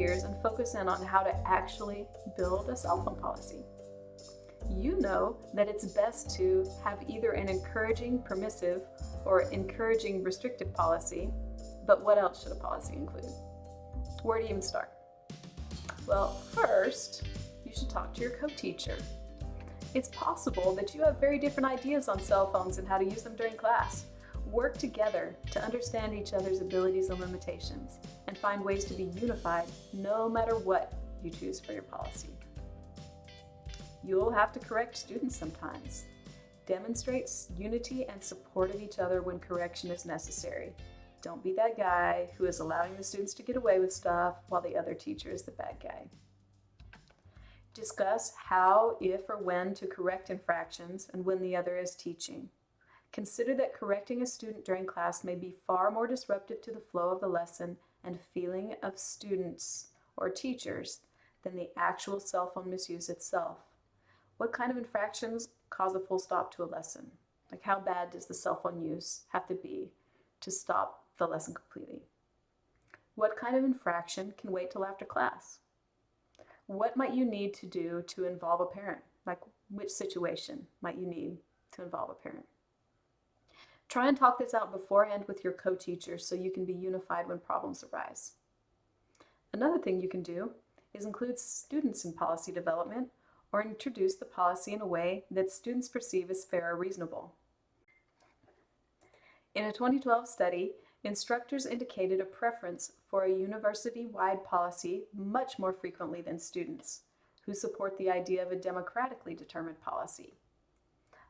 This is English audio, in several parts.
gears and focus in on how to actually build a cell phone policy. You know that it's best to have either an encouraging permissive or encouraging restrictive policy, but what else should a policy include? Where do you even start? Well, first, you should talk to your co-teacher. It's possible that you have very different ideas on cell phones and how to use them during class. Work together to understand each other's abilities and limitations and find ways to be unified no matter what you choose for your policy. You'll have to correct students sometimes. Demonstrate unity and support of each other when correction is necessary. Don't be that guy who is allowing the students to get away with stuff while the other teacher is the bad guy. Discuss how, if, or when to correct infractions and when the other is teaching. Consider that correcting a student during class may be far more disruptive to the flow of the lesson and feeling of students or teachers than the actual cell phone misuse itself. What kind of infractions cause a full stop to a lesson? Like, how bad does the cell phone use have to be to stop the lesson completely? What kind of infraction can wait till after class? What might you need to do to involve a parent? Like, which situation might you need to involve a parent? Try and talk this out beforehand with your co-teacher so you can be unified when problems arise. Another thing you can do is include students in policy development or introduce the policy in a way that students perceive as fair or reasonable. In a 2012 study, instructors indicated a preference for a university-wide policy much more frequently than students, who support the idea of a democratically determined policy.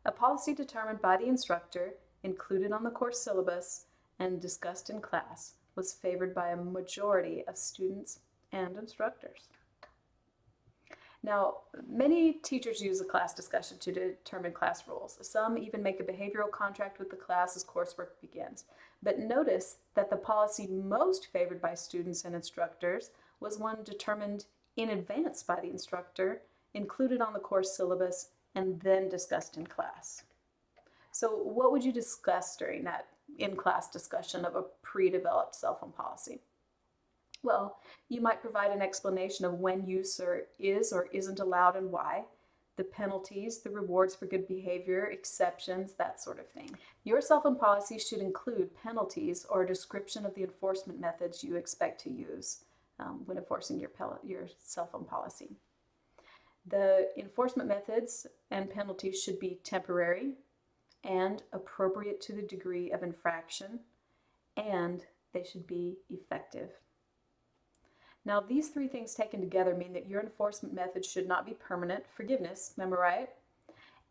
A policy determined by the instructor, included on the course syllabus, and discussed in class was favored by a majority of students and instructors. Now, many teachers use a class discussion to determine class rules. Some even make a behavioral contract with the class as coursework begins. But notice that the policy most favored by students and instructors was one determined in advance by the instructor, included on the course syllabus, and then discussed in class. So what would you discuss during that in-class discussion of a pre-developed cell phone policy? Well, you might provide an explanation of when use is or isn't allowed and why, the penalties, the rewards for good behavior, exceptions, that sort of thing. Your cell phone policy should include penalties or a description of the enforcement methods you expect to use when enforcing your cell phone policy. The enforcement methods and penalties should be temporary and appropriate to the degree of infraction, and they should be effective. Now, these three things taken together mean that your enforcement method should not be permanent, forgiveness, am I right?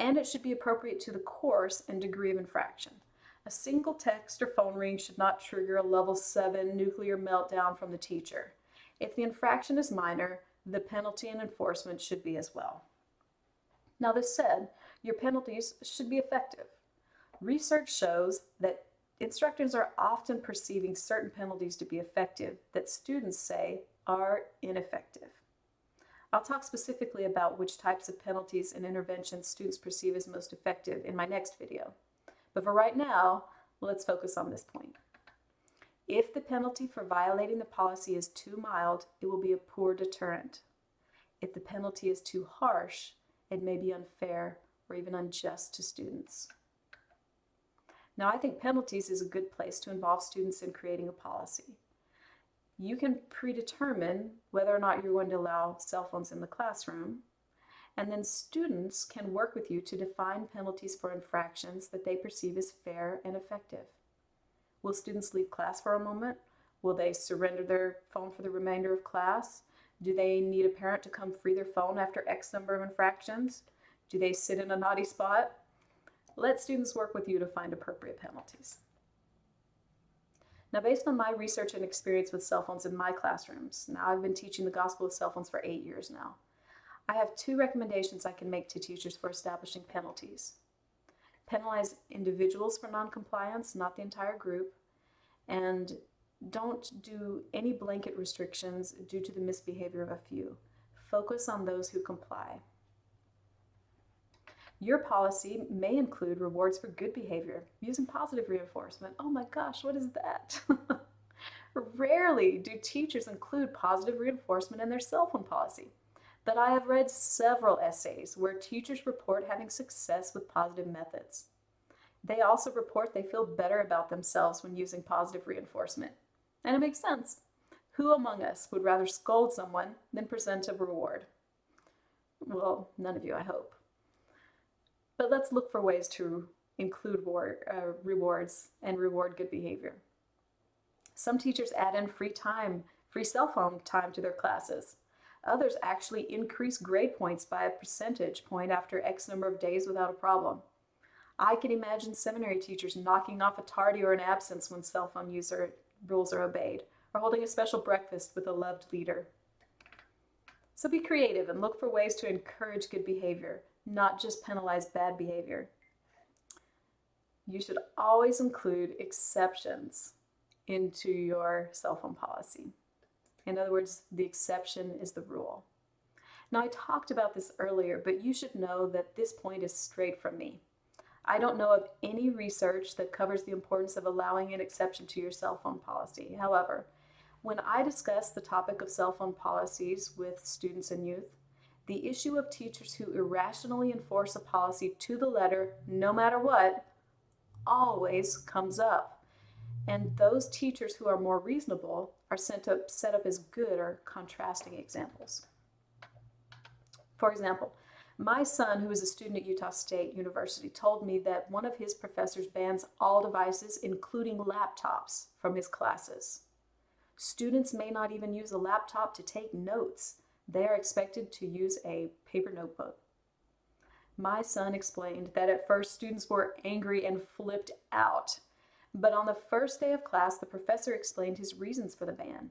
And it should be appropriate to the course and degree of infraction. A single text or phone ring should not trigger a level 7 nuclear meltdown from the teacher. If the infraction is minor, the penalty and enforcement should be as well. Now, this said, your penalties should be effective. Research shows that instructors are often perceiving certain penalties to be effective that students say are ineffective. I'll talk specifically about which types of penalties and interventions students perceive as most effective in my next video. But for right now, let's focus on this point. If the penalty for violating the policy is too mild, it will be a poor deterrent. If the penalty is too harsh, it may be unfair or even unjust to students. Now, I think penalties is a good place to involve students in creating a policy. You can predetermine whether or not you're going to allow cell phones in the classroom, and then students can work with you to define penalties for infractions that they perceive as fair and effective. Will students leave class for a moment? Will they surrender their phone for the remainder of class? Do they need a parent to come free their phone after X number of infractions? Do they sit in a naughty spot? Let students work with you to find appropriate penalties. Now, based on my research and experience with cell phones in my classrooms, now I've been teaching the gospel of cell phones for 8 years now, I have 2 recommendations I can make to teachers for establishing penalties. Penalize individuals for noncompliance, not the entire group, and don't do any blanket restrictions due to the misbehavior of a few. Focus on those who comply. Your policy may include rewards for good behavior using positive reinforcement. Oh my gosh, what is that? Rarely do teachers include positive reinforcement in their cell phone policy, but I have read several essays where teachers report having success with positive methods. They also report they feel better about themselves when using positive reinforcement. And it makes sense. Who among us would rather scold someone than present a reward? Well, none of you, I hope. But let's look for ways to include rewards and reward good behavior. Some teachers add in free cell phone time to their classes. Others actually increase grade points by a percentage point after X number of days without a problem. I can imagine seminary teachers knocking off a tardy or an absence when cell phone user rules are obeyed, or holding a special breakfast with a loved leader. So be creative and look for ways to encourage good behavior, not just penalize bad behavior. You should always include exceptions into your cell phone policy. In other words, the exception is the rule. Now, I talked about this earlier, but you should know that this point is straight from me. I don't know of any research that covers the importance of allowing an exception to your cell phone policy. However, when I discuss the topic of cell phone policies with students and youth, the issue of teachers who irrationally enforce a policy to the letter, no matter what, always comes up. And those teachers who are more reasonable are set up as good or contrasting examples. For example, my son, who is a student at Utah State University, told me that one of his professors bans all devices, including laptops, from his classes. Students may not even use a laptop to take notes. They are expected to use a paper notebook. My son explained that at first students were angry and flipped out. But on the first day of class, the professor explained his reasons for the ban.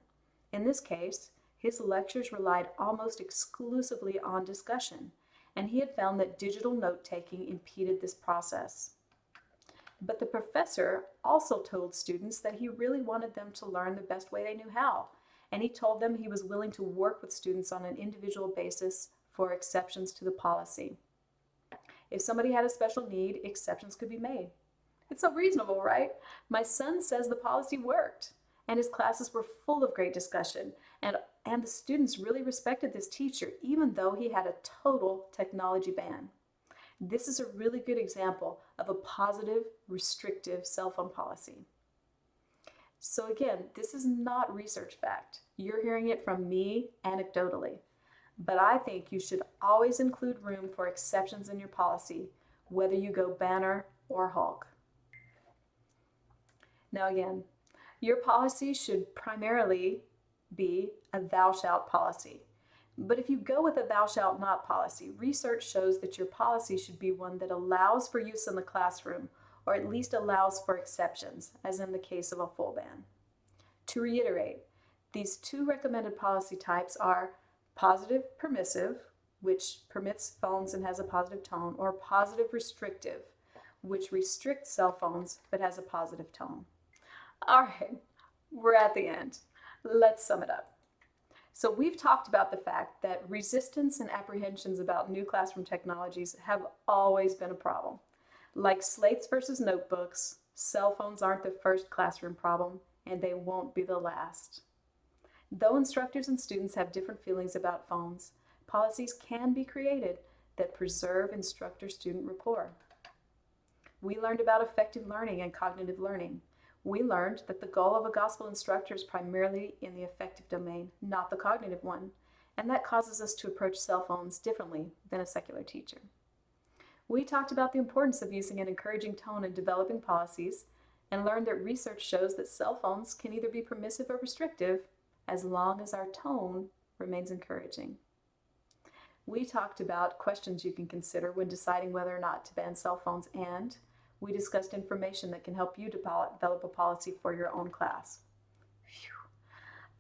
In this case, his lectures relied almost exclusively on discussion, and he had found that digital note-taking impeded this process. But the professor also told students that he really wanted them to learn the best way they knew how, and he told them he was willing to work with students on an individual basis for exceptions to the policy. If somebody had a special need, exceptions could be made. It's so reasonable, right? My son says the policy worked, and his classes were full of great discussion, and the students really respected this teacher, even though he had a total technology ban. This is a really good example of a positive, restrictive cell phone policy. So again, this is not research-backed. You're hearing it from me anecdotally. But I think you should always include room for exceptions in your policy, whether you go banner or Hulk. Now again, your policy should primarily be a thou shalt policy. But if you go with a thou shalt not policy, research shows that your policy should be one that allows for use in the classroom, or at least allows for exceptions, as in the case of a full ban. To reiterate, these two recommended policy types are positive permissive, which permits phones and has a positive tone, or positive restrictive, which restricts cell phones but has a positive tone. All right, we're at the end. Let's sum it up. So we've talked about the fact that resistance and apprehensions about new classroom technologies have always been a problem. Like slates versus notebooks, cell phones aren't the first classroom problem, and they won't be the last. Though instructors and students have different feelings about phones, policies can be created that preserve instructor-student rapport. We learned about effective learning and cognitive learning. We learned that the goal of a gospel instructor is primarily in the affective domain, not the cognitive one, and that causes us to approach cell phones differently than a secular teacher. We talked about the importance of using an encouraging tone in developing policies and learned that research shows that cell phones can either be permissive or restrictive as long as our tone remains encouraging. We talked about questions you can consider when deciding whether or not to ban cell phones, and we discussed information that can help you develop a policy for your own class. Phew.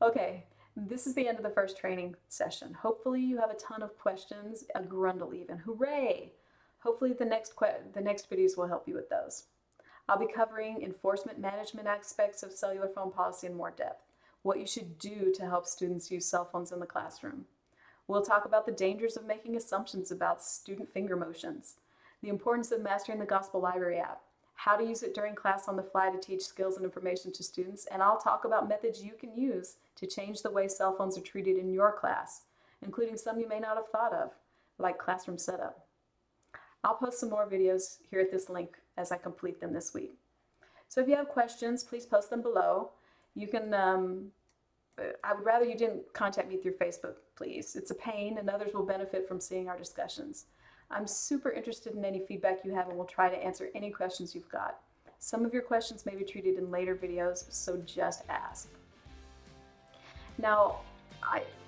Okay, this is the end of the first training session. Hopefully you have a ton of questions, a grundle even. Hooray! Hopefully the next videos will help you with those. I'll be covering enforcement management aspects of cellular phone policy in more depth, what you should do to help students use cell phones in the classroom. We'll talk about the dangers of making assumptions about student finger motions, the importance of mastering the Gospel Library app, how to use it during class on the fly to teach skills and information to students, and I'll talk about methods you can use to change the way cell phones are treated in your class, including some you may not have thought of, like classroom setup. I'll post some more videos here at this link as I complete them this week. So if you have questions, please post them below. You can, I would rather you didn't contact me through Facebook, please. It's a pain, and others will benefit from seeing our discussions. I'm super interested in any feedback you have, and we'll try to answer any questions you've got. Some of your questions may be treated in later videos, so just ask. Now,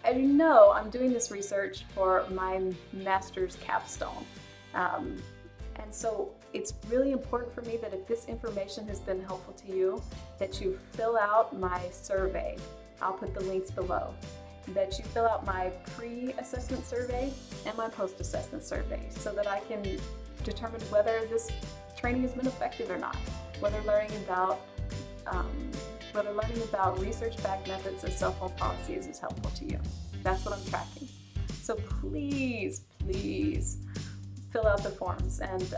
as you know, I'm doing this research for my master's capstone. And so it's really important for me that if this information has been helpful to you, that you fill out my survey. I'll put the links below. That you fill out my pre-assessment survey and my post-assessment survey so that I can determine whether this training has been effective or not, whether learning about research-backed methods of cell phone policies is helpful to you. That's what I'm tracking. So please, please fill out the forms and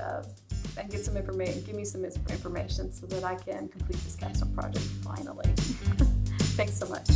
get some information. Give me some information so that I can complete this capstone project finally. Thanks so much.